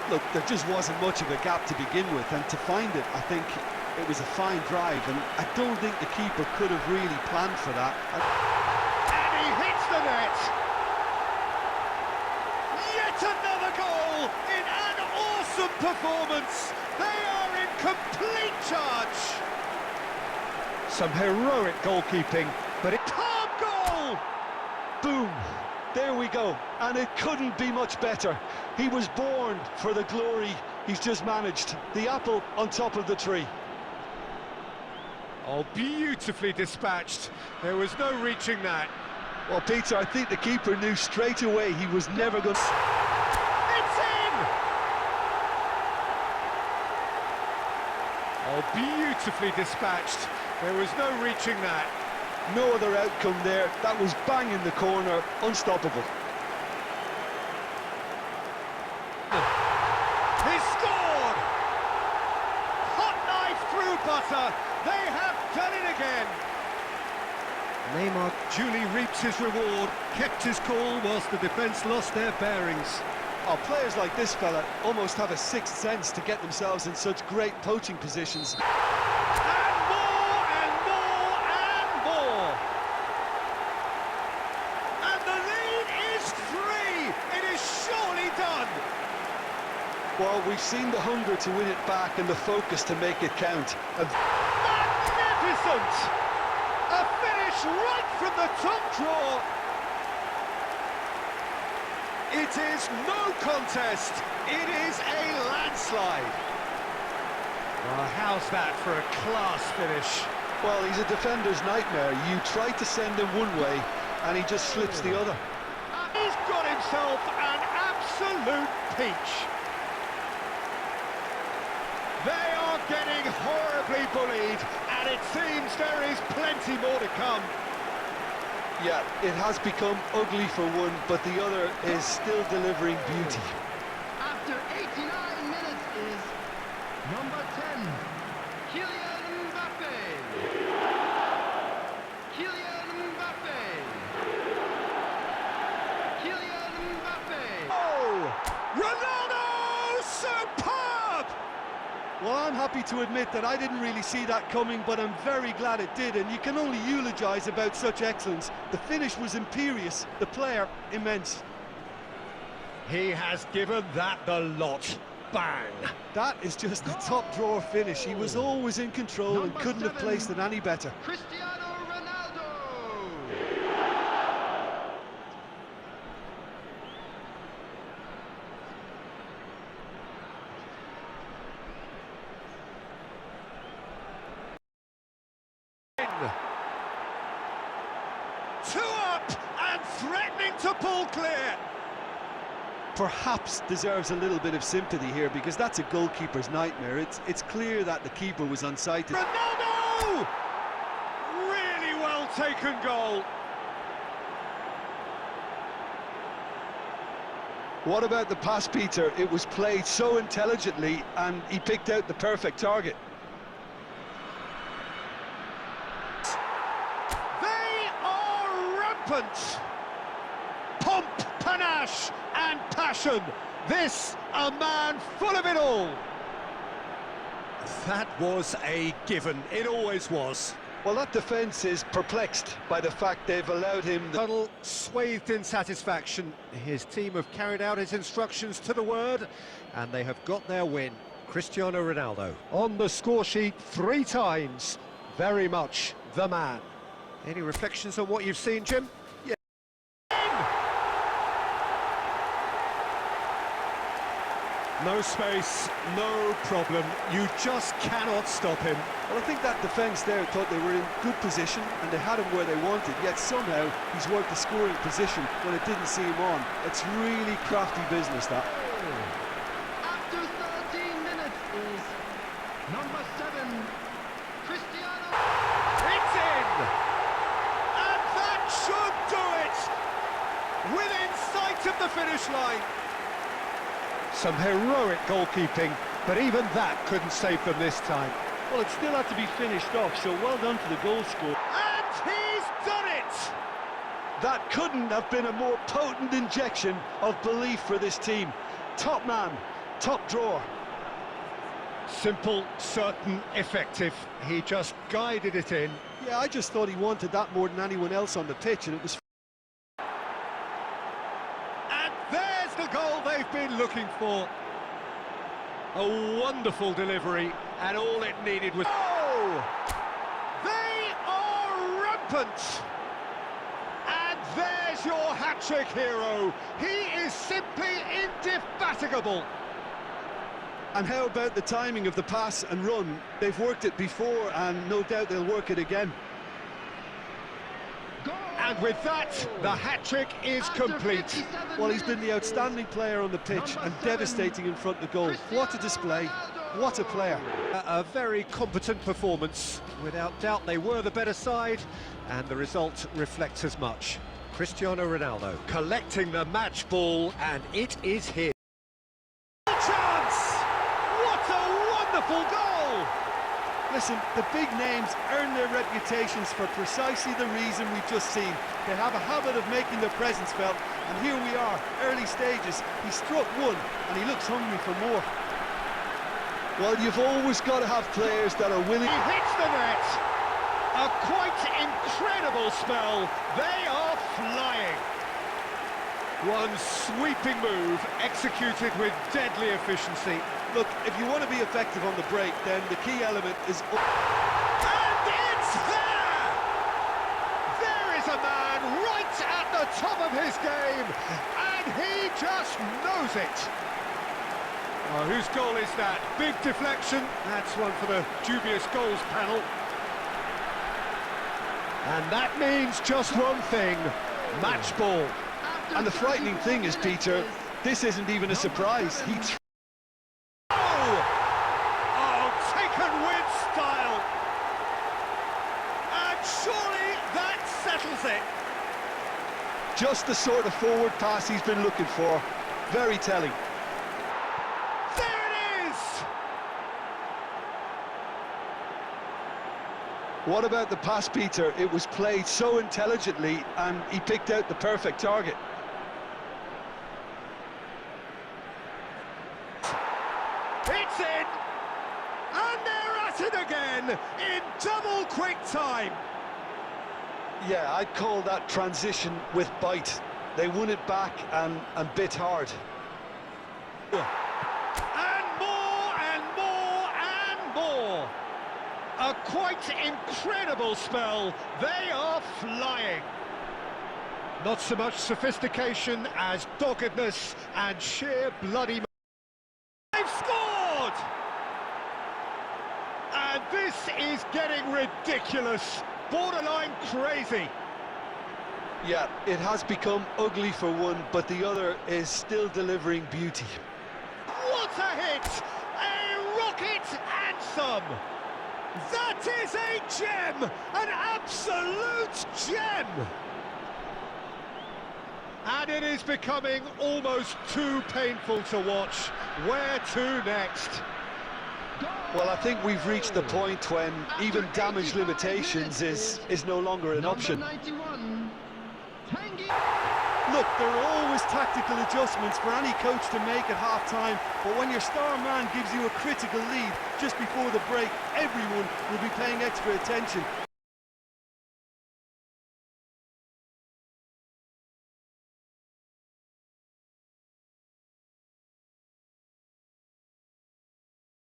Look, there just wasn't much of a gap to begin with, and to find it, I think it was a fine drive, and I don't think the keeper could have really planned for that. And he hits the net! Yet another goal in an awesome performance! They are in complete charge! Some heroic goalkeeping, but it... Calm goal! Boom! There we go, and it couldn't be much better. He was born for the glory he's just managed. The apple on top of the tree. Oh, beautifully dispatched. There was no reaching that. Well, Peter, I think the keeper knew straight away he was never going to... It's in! Oh, beautifully dispatched. There was no reaching that. No other outcome there. That was bang in the corner, unstoppable. He scored! Hot knife through butter. They have done it again. Neymar duly reaps his reward, kept his cool whilst the defence lost their bearings. Oh, players like this fella almost have a sixth sense to get themselves in such great poaching positions. And more and more and more. And the lead is 3. It is surely done. Well, we've seen the hunger to win it back and the focus to make it count. Magnificent! A finish right from the top drawer. It is no contest. It is a landslide. Well, how's that for a class finish? Well, he's a defender's nightmare. You try to send him one way, and he just slips the other. He's got himself an absolute peach. They are getting horribly bullied, and it seems there is plenty more to come. Yeah, it has become ugly for one, but the other is still delivering beauty. After 89 minutes is number 10, Kylian Mbappe. Kylian Mbappe. Kylian Mbappe. Oh! Ronaldo! Superb! Well, I'm happy to admit that I didn't really see that coming, but I'm very glad it did, and you can only eulogise about such excellence. The finish was imperious, the player immense. He has given that the lot. Bang! That is just a top-drawer finish. He was always in control and couldn't have placed it any better. Cristiano Ronaldo. Two up and threatening to pull clear. Perhaps deserves a little bit of sympathy here, because that's a goalkeeper's nightmare. It's clear that the keeper was unsighted. Ronaldo! Really well taken goal. What about the pass, Peter? It was played so intelligently, and he picked out the perfect target. They are rampant. Pomp, panache and passion. This, a man full of it all. That was a given. It always was. Well, that defence is perplexed by the fact they've allowed him the... Tunnel swathed in satisfaction. His team have carried out his instructions to the word, and they have got their win. Cristiano Ronaldo on the score sheet 3 times. Very much the man. Any reflections on what you've seen, Jim? No space, no problem. You just cannot stop him. Well, I think that defence there thought they were in good position and they had him where they wanted, yet somehow he's worked the scoring position when it didn't see him on. It's really crafty business, that. After 13 minutes is number 7, Cristiano. It's in! And that should do it! Within sight of the finish line. Some heroic goalkeeping, but even that couldn't save them this time. Well, it still had to be finished off, so well done to the goal scorer. And he's done it! That couldn't have been a more potent injection of belief for this team. Top man, top drawer. Simple, certain, effective. He just guided it in. Yeah, I just thought he wanted that more than anyone else on the pitch, and it was... And there's the goal they've been looking for. A wonderful delivery, and all it needed was... Oh! They are rampant! And there's your hat-trick hero. He is simply indefatigable. And how about the timing of the pass and run? They've worked it before, and no doubt they'll work it again. And with that, the hat-trick is complete. Well, he's been the outstanding player on the pitch and devastating in front of goal. What a display, what a player. A very competent performance. Without doubt, they were the better side, and the result reflects as much. Cristiano Ronaldo collecting the match ball, and it is his. Chance! What a wonderful goal! Listen, the big names earn their reputations for precisely the reason we've just seen. They have a habit of making their presence felt, and here we are, early stages. He struck one, and he looks hungry for more. Well, you've always got to have players that are willing... He hits the net! A quite incredible spell. They are flying. One sweeping move, executed with deadly efficiency. Look, if you want to be effective on the break, then the key element is... And it's there! There is a man right at the top of his game, and he just knows it. Oh, whose goal is that? Big deflection. That's one for the dubious goals panel. And that means just one thing, match ball. And the frightening thing is, Peter, this isn't even a surprise. Oh, taken with style. And surely that settles it. Just the sort of forward pass he's been looking for. Very telling. There it is! What about the pass, Peter? It was played so intelligently, and he picked out the perfect target. It's in! And they're at it again in double quick time. Yeah, I'd call that transition with bite. They won it back and bit hard. And more and more and more. A quite incredible spell. They are flying. Not so much sophistication as doggedness and sheer bloody... They've scored! And this is getting ridiculous, borderline crazy. Yeah, it has become ugly for one, but the other is still delivering beauty. What a hit! A rocket anthem! That is a gem! An absolute gem! And it is becoming almost too painful to watch. Where to next? Well, I think we've reached the point when even damage limitations is no longer an option. Look, there are always tactical adjustments for any coach to make at half-time, but when your star man gives you a critical lead just before the break, everyone will be paying extra attention.